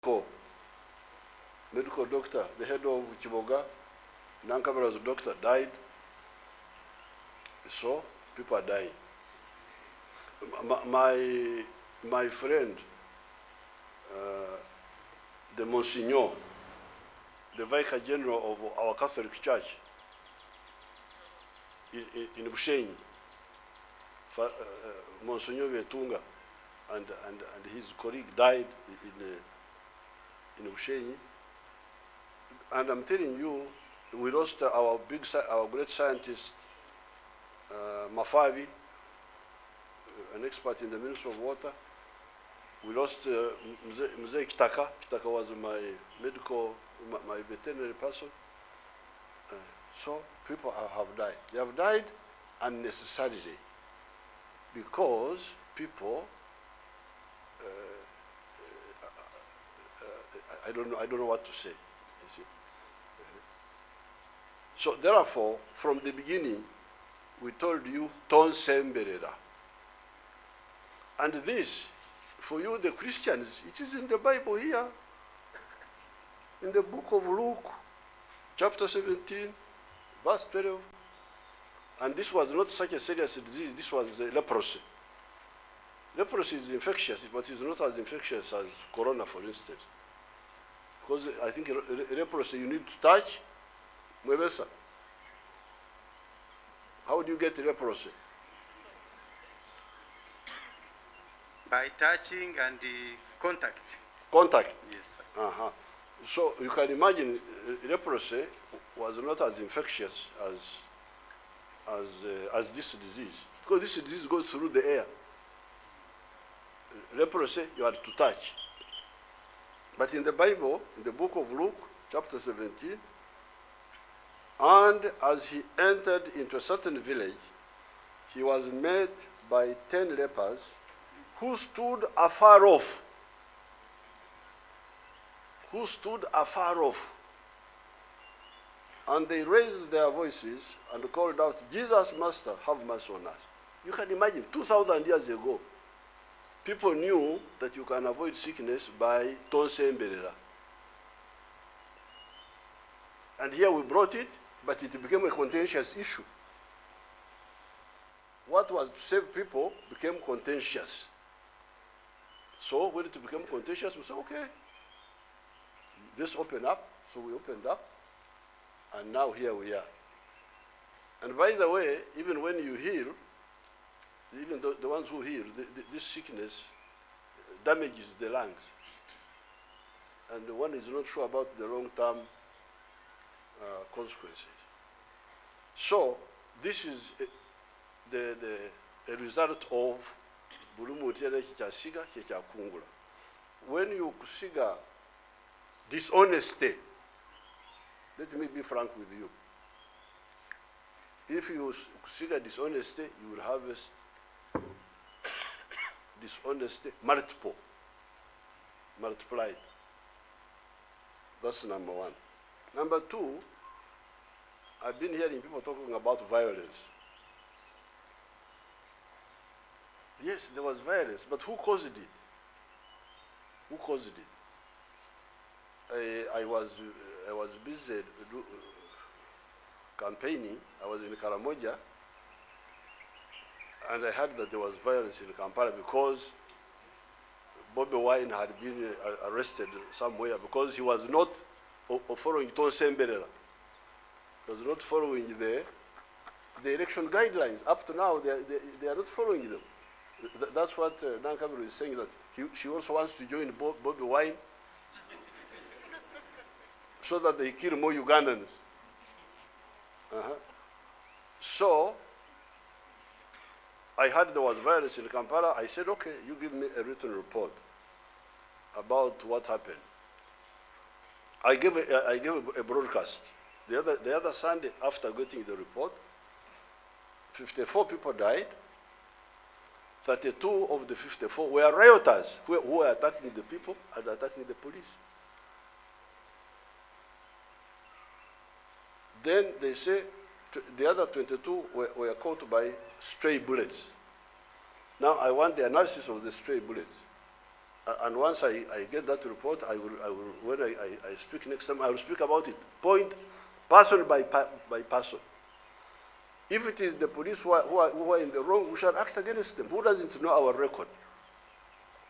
medical doctor, the head of Chiboga, Nankabara's doctor, died. So people are dying. My friend, the Monsignor, the Vicar General of our Catholic Church in Bushenyi, Monsignor Vetunga, and his colleague died in Bushenyi. And I'm telling you, we lost our great scientist, Mafavi, an expert in the Ministry of Water. We lost Mzee Kitaka. Kitaka was my veterinary person. So people have died. They have died unnecessarily because people, I don't know what to say. You see? So therefore, from the beginning, we told you, Ton Semberera. And this, for you, the Christians, it is in the Bible here, in the book of Luke, chapter 17, verse 12. And this was not such a serious disease, this was leprosy. Leprosy is infectious, but it's not as infectious as corona, for instance. Because I think leprosy you need to touch, Mwebesa. How do you get leprosy? By touching and contact. Contact? Yes, sir. So you can imagine leprosy was not as infectious as this disease. Because this disease goes through the air. Leprosy, you have to touch. But in the Bible, in the book of Luke, chapter 17, and as he entered into a certain village, he was met by 10 lepers who stood afar off. Who stood afar off. And they raised their voices and called out, Jesus, Master, have mercy on us. You can imagine, 2,000 years ago, people knew that you can avoid sickness by Tonse Mberera. And here we brought it, but it became a contentious issue. What was to save people became contentious. So when it became contentious, we said, okay, let's open up. So we opened up, and now here we are. And by the way, even when you heal, even the ones who heal, this sickness damages the lungs. And one is not sure about the long-term consequences. So this is a result of when you kusiga dishonesty, let me be frank with you. If you kusiga dishonesty, you will harvest dishonesty multiplied. That's number one. Number two, I've been hearing people talking about violence. Yes, there was violence, but who caused it? Who caused it? I was busy campaigning. I was in Karamoja, and I heard that there was violence in Kampala because Bobby Wine had been arrested somewhere because he was not following Tonse Mberera. He was not following the election guidelines. Up to now, they are not following them. That's what Nankaburu is saying, that she also wants to join Bobby Wine so that they kill more Ugandans. So I heard there was violence in Kampala. I said, okay, you give me a written report about what happened. I gave a broadcast. The other Sunday, after getting the report, 54 people died. 32 of the 54 were rioters who were attacking the people and attacking the police. Then they say the other 22 were caught by stray bullets. Now I want the analysis of the stray bullets. And once I get that report, when I speak next time, I will speak about it, person by person. If it is the police who are in the wrong, we shall act against them. Who doesn't know our record?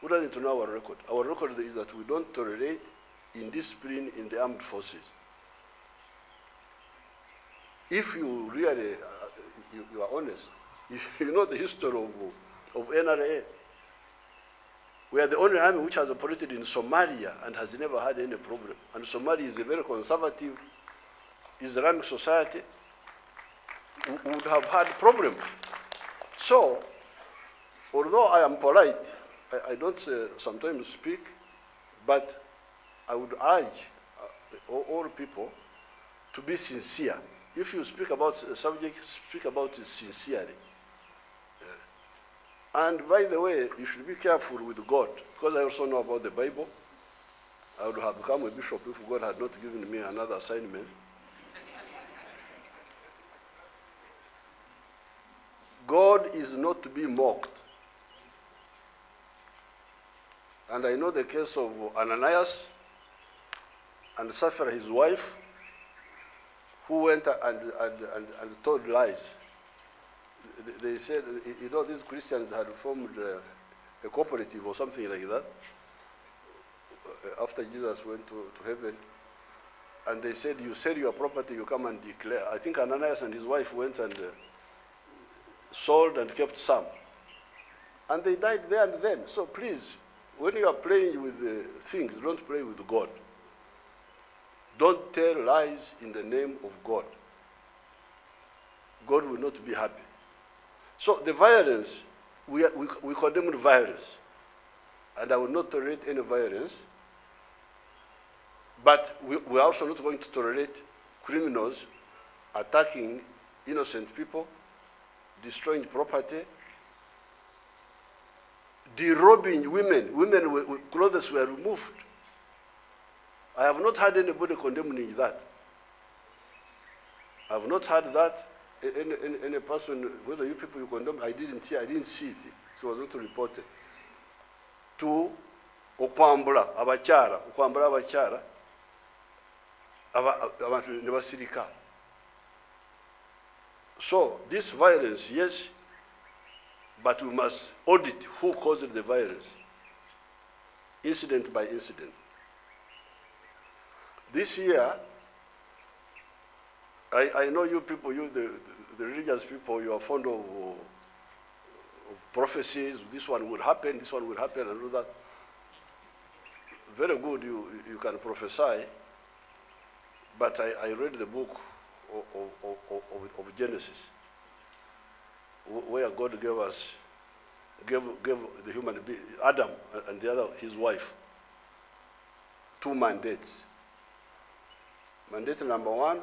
Who doesn't know our record? Our record is that we don't tolerate indiscipline in the armed forces. If you really, you are honest, you know the history of NRA. We are the only army which has operated in Somalia and has never had any problem. And Somalia is a very conservative Islamic society. Would have had problems. So, although I am polite, I don't sometimes speak, but I would urge all people to be sincere. If you speak about a subject, speak about it sincerely. And by the way, you should be careful with God, because I also know about the Bible. I would have become a bishop if God had not given me another assignment. God is not to be mocked. And I know the case of Ananias and Sapphira, his wife, who went and told lies. They said, you know, these Christians had formed a cooperative or something like that after Jesus went to heaven. And they said, you sell your property, you come and declare. I think Ananias and his wife went and sold and kept some. And they died there and then. So please, when you are playing with things, don't play with God. Don't tell lies in the name of God. God will not be happy. So the violence, we condemn violence. And I will not tolerate any violence. But we are also not going to tolerate criminals attacking innocent people, destroying property, derobing women. Women with clothes were removed. I have not heard anybody condemning that. I have not heard that any person, whether you people you condemn, I didn't see it. It was not reported. To okwambula abakyara abantu ne basirika. So this violence, yes, but we must audit who caused the violence, incident by incident. This year, I know you people, the religious people, you are fond of prophecies. This one will happen, this one will happen, and all that. Very good, you can prophesy. But I read the book of Genesis, where God gave the human being, Adam and the other, his wife, 2 mandates. Mandate number 1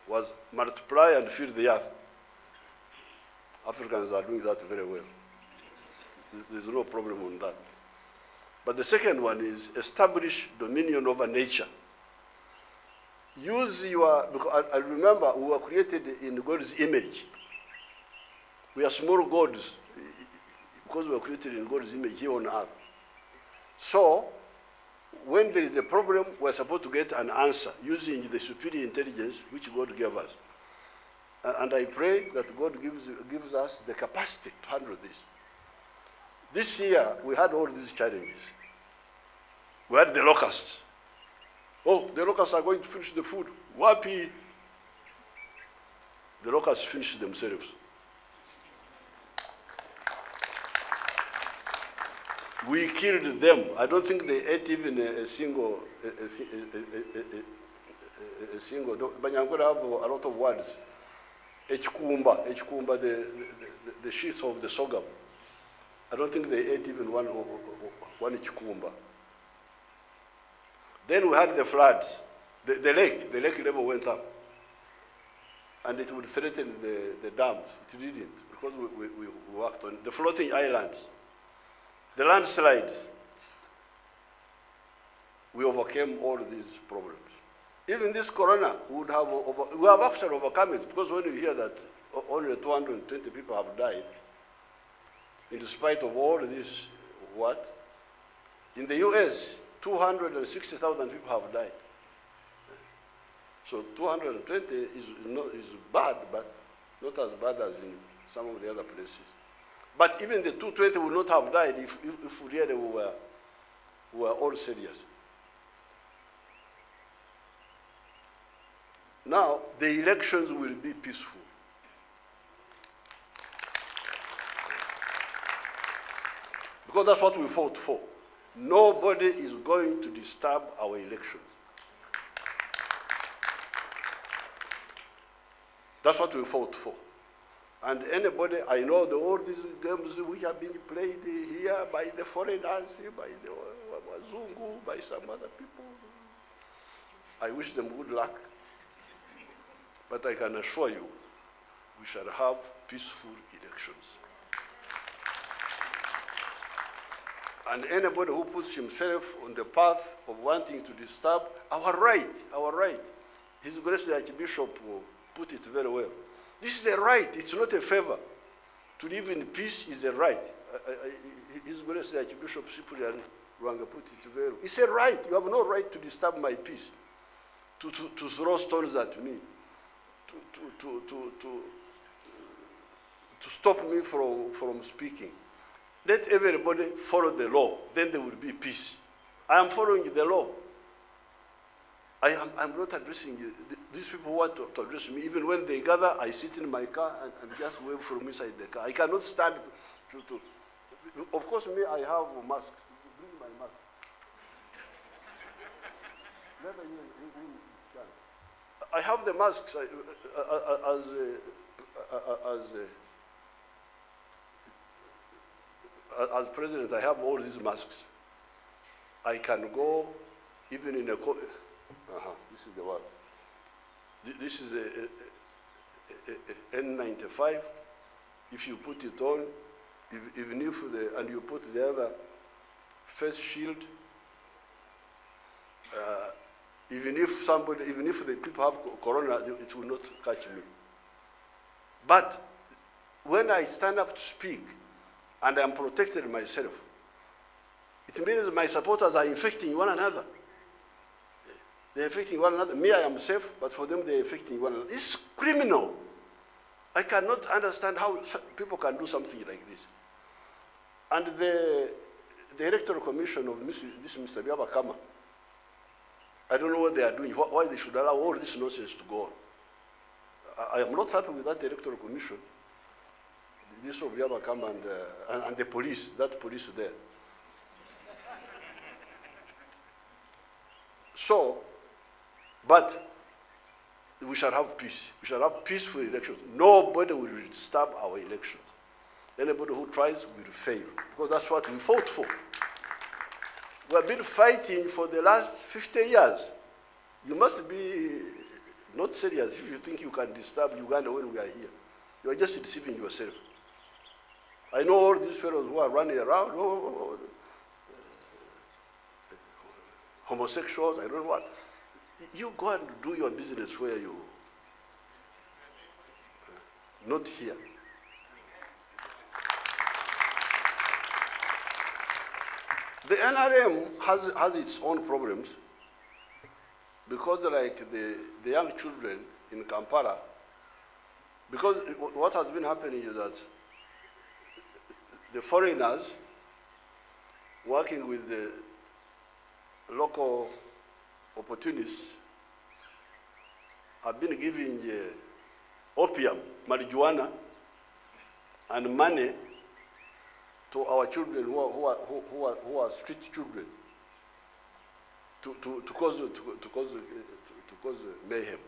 was multiply and fill the earth. Africans are doing that very well. There's no problem on that. But the second one is establish dominion over nature. Use because I remember we were created in God's image. We are small gods because we were created in God's image here on earth. So, when there is a problem, we're supposed to get an answer using the superior intelligence which God gave us. And I pray that God gives us the capacity to handle this. This year, we had all these challenges. We had the locusts. Oh, the locusts are going to finish the food. Wapi? The locusts finished themselves. We killed them. I don't think they ate even a single. Banyangura have a lot of words. Echikumba, the sheath of the sorghum. I don't think they ate even one echikumba. Then we had the floods. The lake level went up. And it would threaten the dams. It didn't, because we worked on the floating islands. The landslides, we overcame all these problems. Even this corona, we have actually overcome it, because when you hear that only 220 people have died, in spite of all this, In the US, 260,000 people have died. So 220 is bad, but not as bad as in some of the other places. But even the 220 would not have died if really we were all serious. Now, the elections will be peaceful. Because that's what we fought for. Nobody is going to disturb our elections. That's what we fought for. And anybody, I know all these games which have been played here by the foreigners, by the Wazungu, by some other people. I wish them good luck. But I can assure you, we shall have peaceful elections. And anybody who puts himself on the path of wanting to disturb our right. His Grace the Archbishop put it very well. This is a right, it's not a favor. To live in peace is a right. His Grace the Archbishop Cyprian Rwanga put it very well. It's a right. You have no right to disturb my peace, to throw stones at me, to stop me from speaking. Let everybody follow the law, then there will be peace. I am following the law. I'm not addressing you. These people want to address me. Even when they gather, I sit in my car and just wave from inside the car. I cannot stand to. Of course, me, I have a mask. Bring my mask. Never can. I have the masks as president. I have all these masks. I can go even in a. This is the one. This is a N95. If you put it on, even if and you put the other face shield, even if the people have corona, it will not catch me. But when I stand up to speak and I'm protected myself, it means my supporters are infecting one another. They're affecting one another. Me, I am safe, but for them, they're affecting one another. It's criminal. I cannot understand how people can do something like this. And the Electoral Commission of this Mr. Byabakama, I don't know what they are doing, why they should allow all this nonsense to go on. I am not happy with that Electoral Commission, this of Byabakama and the police, that police there. So, but we shall have peace. We shall have peaceful elections. Nobody will disturb our elections. Anybody who tries will fail, because that's what we fought for. We have been fighting for the last 50 years. You must be not serious if you think you can disturb Uganda when we are here. You are just deceiving yourself. I know all these fellows who are running around, homosexuals, I don't know what. You go and do your business where you, not here. The NRM has its own problems, because like the young children in Kampala, because what has been happening is that the foreigners working with the local opportunists have been giving opium, marijuana, and money to our children who are street children to cause mayhem.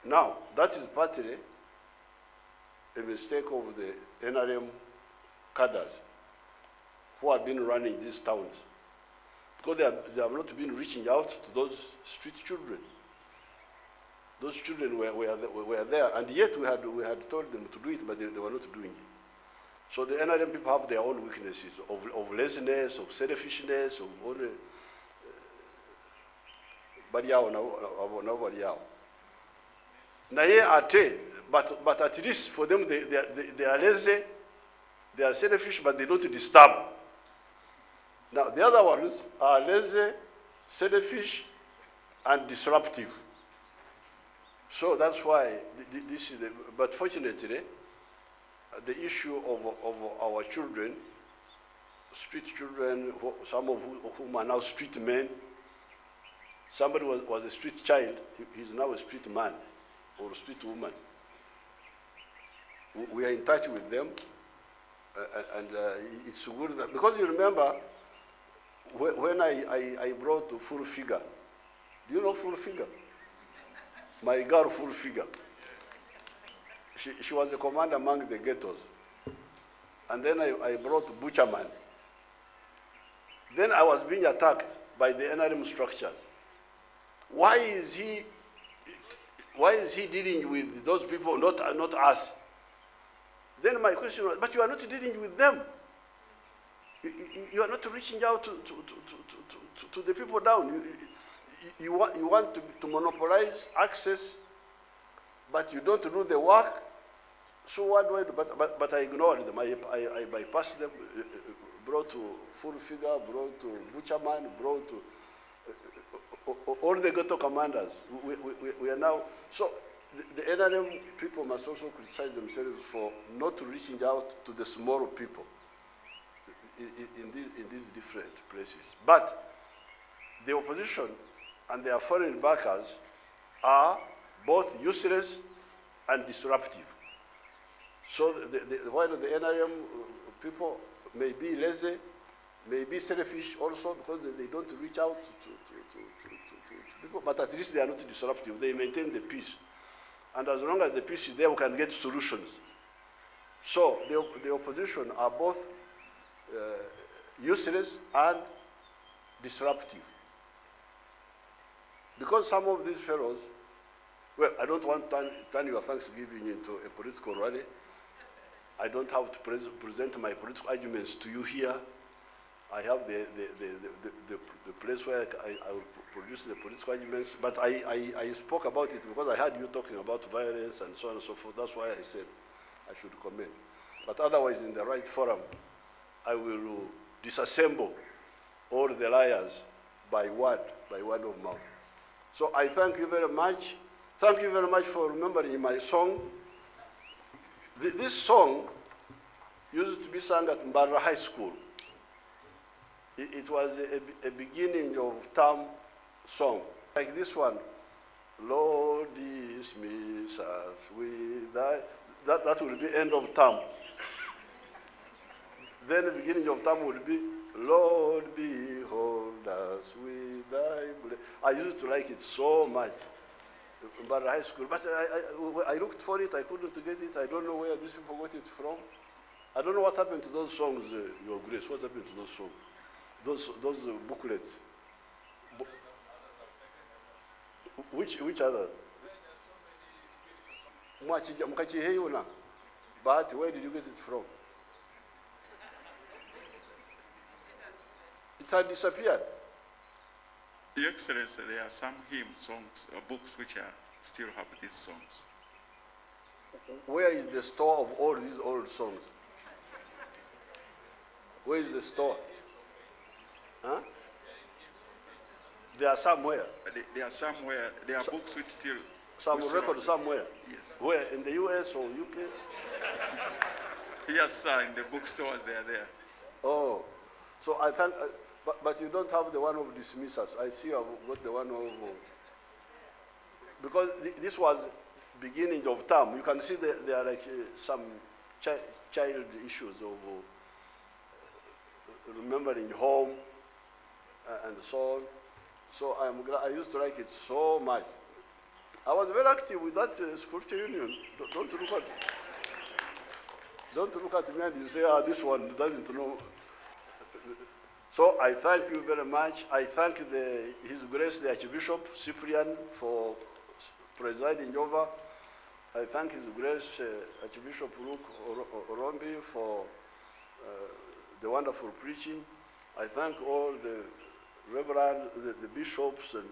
Now, that is partly a mistake of the NRM cadres who have been running these towns, because they have not been reaching out to those street children. Those children were there, and yet we had told them to do it, but they were not doing it. So the NRM people have their own weaknesses of laziness, of selfishness, of all but at least for them they are lazy, they are selfish, but they don't disturb. Now, the other ones are lazy, selfish, and disruptive. So that's why this is but fortunately, the issue of our children, street children, some of whom are now street men. Somebody was a street child, he's now a street man or a street woman. We are in touch with them, and it's good that, because you remember when I brought Full Figure. Do you know Full Figure? My girl Full Figure. She was a commander among the ghettos. And then I brought Butcherman. Then I was being attacked by the NRM structures. Why is he dealing with those people, not us? Then my question was, but you are not dealing with them. You are not reaching out to the people down. You want to monopolize access, but you don't do the work. So what do I do? But I ignored them. I bypassed them, brought to Full Figure, brought to Butcherman, brought to all the ghetto commanders. We are now, so the NRM people must also criticize themselves for not reaching out to the small people in these different places. But the opposition and their foreign backers are both useless and disruptive. So while the NRM people may be lazy, may be selfish also because they don't reach out to people, but at least they are not disruptive. They maintain the peace. And as long as the peace is there, we can get solutions. So the opposition are both useless and disruptive. Because some of these fellows, well, I don't want to turn your Thanksgiving into a political rally. I don't have to present my political arguments to you here. I have the place where I will produce the political arguments, but I spoke about it because I heard you talking about violence and so on and so forth. That's why I said I should comment. But otherwise, in the right forum, I will disassemble all the liars by word of mouth. So I thank you very much. Thank you very much for remembering my song. This song used to be sung at Mbarra High School. It was a beginning of term song. Like this one, Lord dismiss us with thy, that will be end of term. Then the beginning of term would be, Lord behold us with thy blessing. I used to like it so much. But high school, but I looked for it, I couldn't get it. I don't know where these people got it from. I don't know what happened to those songs, Your Grace. What happened to those songs? Those booklets. Which other? But where did you get it from? It had disappeared. Your Excellency, there are some hymn songs or books which still have these songs. Where is the store of all these old songs? Where is the store? Huh? They are somewhere. They are somewhere. There are books which still... Some record somewhere? Yes. Where? In the US or UK? Yes, sir. In the bookstores, they are there. Oh. So I think... But you don't have the one of dismissals. I see I've got the one of... because this was beginning of term. You can see there are like some child issues of remembering home and so on. So I'm glad. I used to like it so much. I was very active with that scripture union. Don't look at me and you say, this one doesn't know. So I thank you very much. I thank His Grace the Archbishop Cyprian for presiding over. I thank His Grace Archbishop Luke Orombi for the wonderful preaching. I thank all the reverend, the bishops and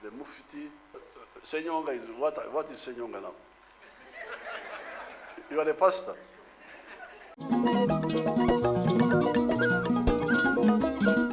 the mufti. Senyonga is, what is Senyonga now? You are a pastor.